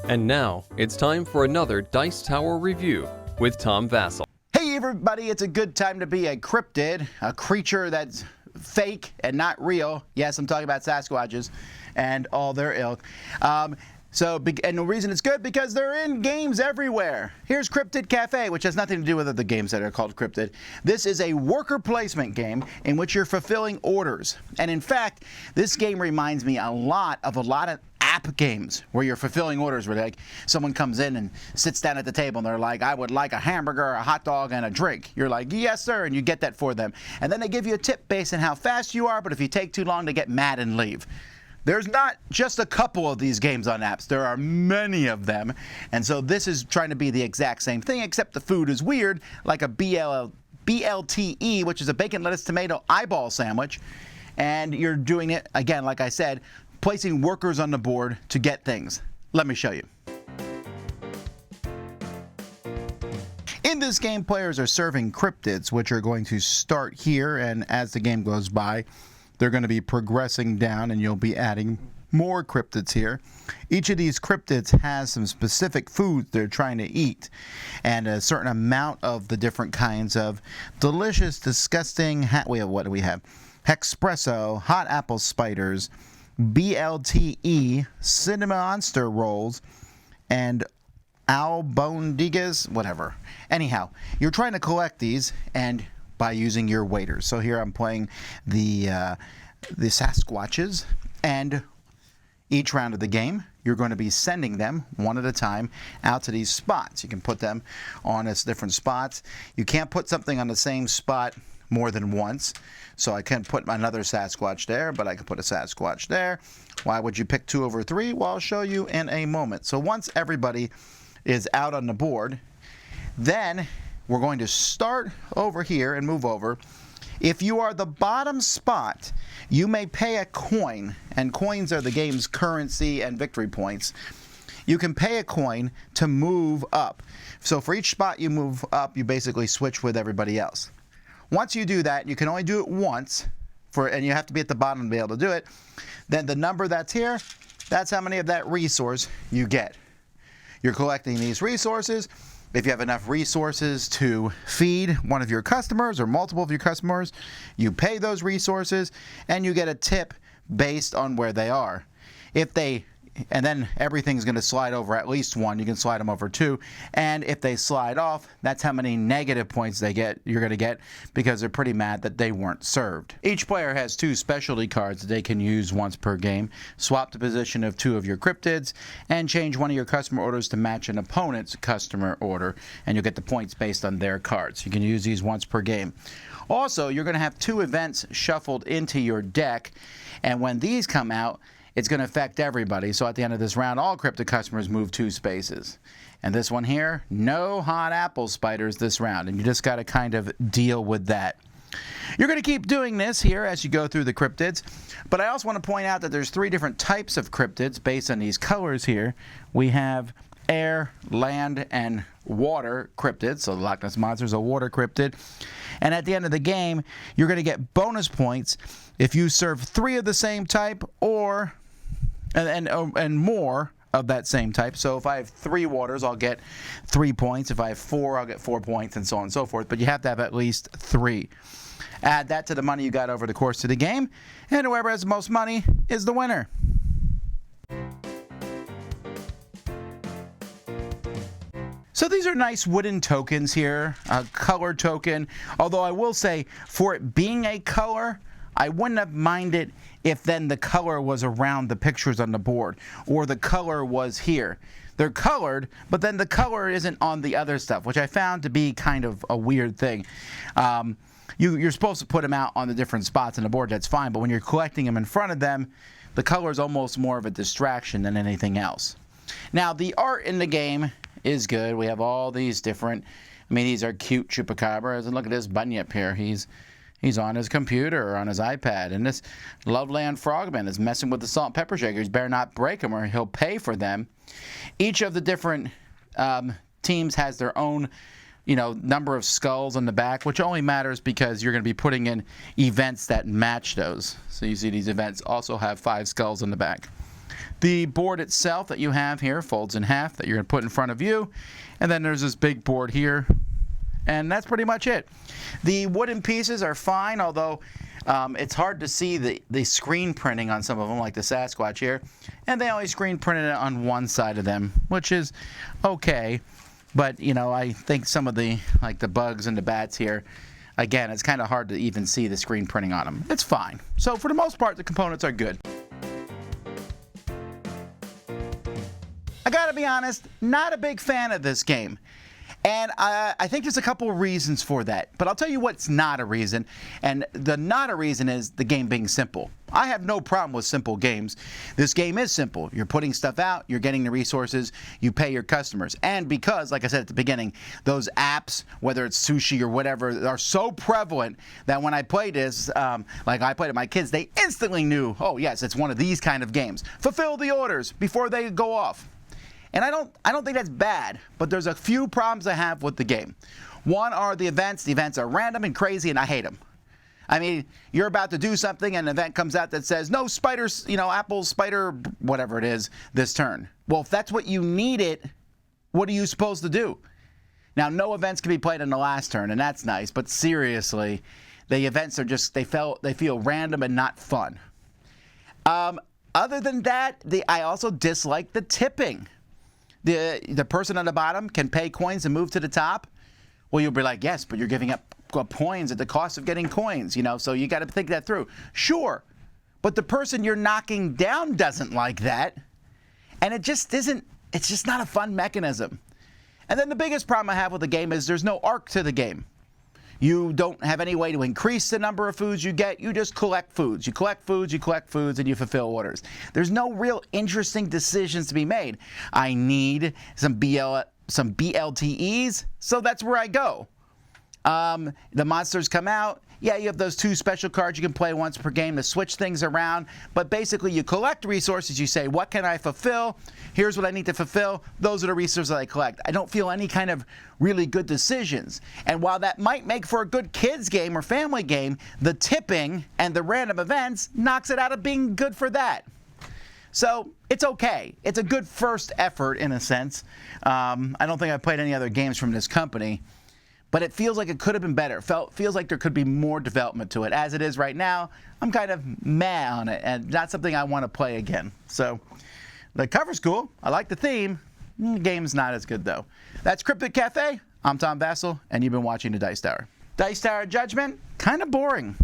And now, it's time for another Dice Tower review with Tom Vasel. Hey everybody, it's a good time to be a cryptid, a creature that's fake and not real. Yes, I'm talking about Sasquatches and all their ilk. And the reason it's good, because they're in games everywhere. Here's Cryptid Cafe, which has nothing to do with other games that are called Cryptid. This is a worker placement game in which you're fulfilling orders. And in fact, this game reminds me a lot of app games where you're fulfilling orders, where like someone comes in and sits down at the table and they're like, I would like a hamburger, a hot dog, and a drink. You're like, yes sir, and you get that for them. And then they give you a tip based on how fast you are, but if you take too long, they get mad and leave. There's not just a couple of these games on apps. There are many of them. And so this is trying to be the exact same thing, except the food is weird, like a BLTE, which is a bacon, lettuce, tomato eyeball sandwich. And you're doing it, again, like I said, placing workers on the board to get things. Let me show you. In this game, players are serving cryptids, which are going to start here, and as the game goes by, they're going to be progressing down, and you'll be adding more cryptids here. Each of these cryptids has some specific foods they're trying to eat, and a certain amount of the different kinds of delicious, disgusting, what do we have? Hexpresso, hot apple spiders, BLTE, cinnamon monster rolls, and albondigas, whatever. Anyhow, you're trying to collect these and by using your waiters. So here I'm playing the Sasquatches, and each round of the game you're going to be sending them one at a time out to these spots. You can put them on different spots. You can't put something on the same spot more than once. So I can't put another Sasquatch there, but I can put a Sasquatch there. Why would you pick 2 over 3? Well, I'll show you in a moment. So once everybody is out on the board, then we're going to start over here and move over. If you are the bottom spot, you may pay a coin, and coins are the game's currency and victory points. You can pay a coin to move up. So for each spot you move up, you basically switch with everybody else. Once you do that, you can only do it once, and you have to be at the bottom to be able to do it. Then the number that's here, that's how many of that resource you get. You're collecting these resources. If you have enough resources to feed one of your customers or multiple of your customers, you pay those resources and you get a tip based on where they are. And then everything's going to slide over at least 1. You can slide them over 2. And if they slide off, that's how many negative points you're going to get, because they're pretty mad that they weren't served. Each player has 2 specialty cards that they can use once per game. Swap the position of 2 of your cryptids and change one of your customer orders to match an opponent's customer order, and you'll get the points based on their cards. You can use these once per game. Also, you're going to have 2 events shuffled into your deck, and when these come out, it's going to affect everybody. So at the end of this round, all cryptid customers move 2 spaces. And this one here, no hot apple spiders this round. And you just got to kind of deal with that. You're going to keep doing this here as you go through the cryptids. But I also want to point out that there's 3 different types of cryptids based on these colors here. We have air, land, and water cryptids. So the Loch Ness Monster is a water cryptid. And at the end of the game, you're going to get bonus points if you serve 3 of the same type and more of that same type. So if I have 3 waters, I'll get 3 points. If I have 4, I'll get 4 points, and so on and so forth. But you have to have at least 3. Add that to the money you got over the course of the game, and whoever has the most money is the winner. So these are nice wooden tokens here, a color token. Although I will say, for it being a color, I wouldn't have minded if then the color was around the pictures on the board, or the color was here. They're colored, but then the color isn't on the other stuff, which I found to be kind of a weird thing. You're supposed to put them out on the different spots on the board, that's fine, but when you're collecting them in front of them, the color is almost more of a distraction than anything else. Now, the art in the game is good. We have all these different, these are cute chupacabras, and look at this bunyip here. He's on his computer or on his iPad, and this Loveland Frogman is messing with the salt and pepper shakers. Better not break them or he'll pay for them. Each of the different teams has their own number of skulls on the back, which only matters because you're going to be putting in events that match those. So you see these events also have 5 skulls on the back. The board itself that you have here folds in half that you're going to put in front of you. And then there's this big board here. And that's pretty much it. The wooden pieces are fine, although it's hard to see the screen printing on some of them, like the Sasquatch here. And they only screen printed it on one side of them, which is okay. But, you know, I think some of the, like the bugs and the bats here, again, it's kind of hard to even see the screen printing on them. It's fine. So for the most part, the components are good. I gotta be honest, not a big fan of this game. And I think there's a couple of reasons for that. But I'll tell you what's not a reason. And the not a reason is the game being simple. I have no problem with simple games. This game is simple. You're putting stuff out, you're getting the resources, you pay your customers. And because, like I said at the beginning, those apps, whether it's sushi or whatever, are so prevalent that when I played this, like I played it with my kids, they instantly knew, oh yes, it's one of these kind of games. Fulfill the orders before they go off. And I don't think that's bad, but there's a few problems I have with the game. One are the events. The events are random and crazy, and I hate them. I mean, you're about to do something, and an event comes out that says, no spiders, you know, apple, spider, whatever it is, this turn. Well, if that's what you needed, what are you supposed to do? Now, no events can be played in the last turn, and that's nice, but seriously, the events are just, they feel random and not fun. Other than that, I also dislike the tipping. The person on the bottom can pay coins and move to the top. Well, you'll be like, yes, but you're giving up coins at the cost of getting coins, you know, so you got to think that through. Sure, but the person you're knocking down doesn't like that, and it just isn't, it's just not a fun mechanism. And then the biggest problem I have with the game is there's no arc to the game. You don't have any way to increase the number of foods you get. You just collect foods. You collect foods, and you fulfill orders. There's no real interesting decisions to be made. I need some BLTEs, so that's where I go. The monsters come out. Yeah, you have those 2 special cards you can play once per game to switch things around. But basically, you collect resources. You say, what can I fulfill? Here's what I need to fulfill. Those are the resources that I collect. I don't feel any kind of really good decisions. And while that might make for a good kids game or family game, the tipping and the random events knocks it out of being good for that. So it's okay. It's a good first effort in a sense. I don't think I've played any other games from this company. But it feels like it could have been better. Feels like there could be more development to it. As it is right now, I'm kind of meh on it, and not something I want to play again. So the cover's cool. I like the theme. The game's not as good, though. That's Cryptid Cafe. I'm Tom Vasel, and you've been watching the Dice Tower. Dice Tower Judgment, kind of boring.